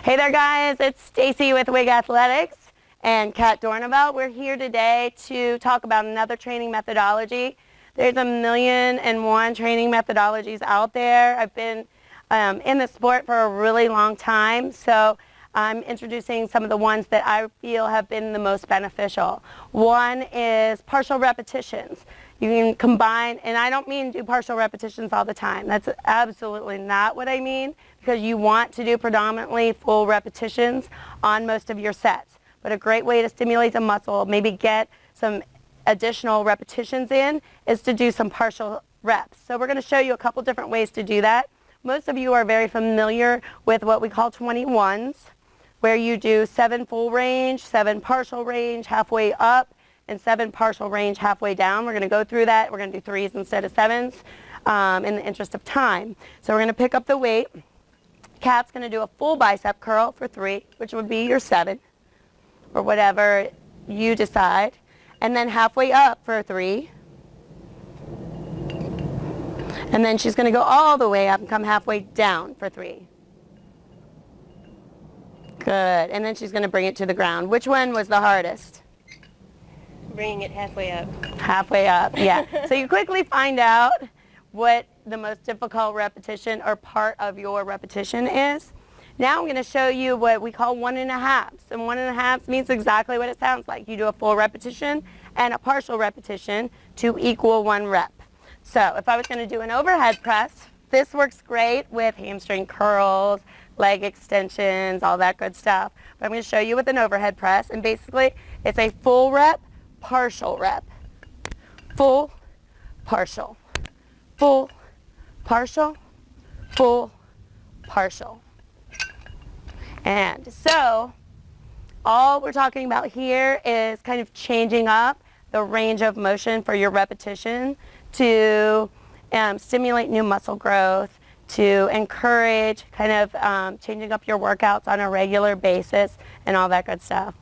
Hey there guys, it's Stacy with WIG Athletics and Kat Dornevelt. We're here today to talk about another training methodology. There's 1,000,001 training methodologies out there. I've been in the sport for a really long time, so I'm introducing some of the ones that I feel have been the most beneficial. One is partial repetitions. You can combine, and I don't mean do partial repetitions all the time. That's absolutely not what I mean, because you want to do predominantly full repetitions on most of your sets. But a great way to stimulate the muscle, maybe get some additional repetitions in, is to do some partial reps. So we're going to show you a couple different ways to do that. Most of you are very familiar with what we call 21s, where you do 7 full range, 7 partial range, halfway up, and 7 partial range halfway down. We're going to go through that. We're going to do 3s instead of 7s in the interest of time. So we're going to pick up the weight. Kat's going to do a full bicep curl for 3, which would be your 7, or whatever you decide. And then halfway up for 3. And then she's going to go all the way up and come halfway down for 3. Good. And then she's going to bring it to the ground. Which one was the hardest? Bringing it halfway up. Halfway up, yeah. So you quickly find out what the most difficult repetition or part of your repetition is. Now I'm going to show you what we call 1.5s. And 1.5s means exactly what it sounds like. You do a full repetition and a partial repetition to equal 1 rep. So if I was going to do an overhead press, this works great with hamstring curls, leg extensions, all that good stuff. But I'm going to show you with an overhead press, and basically it's a full rep, partial rep. Full, partial. Full, partial, full, partial. And so all we're talking about here is kind of changing up the range of motion for your repetition to stimulate new muscle growth, to encourage kind of changing up your workouts on a regular basis and all that good stuff.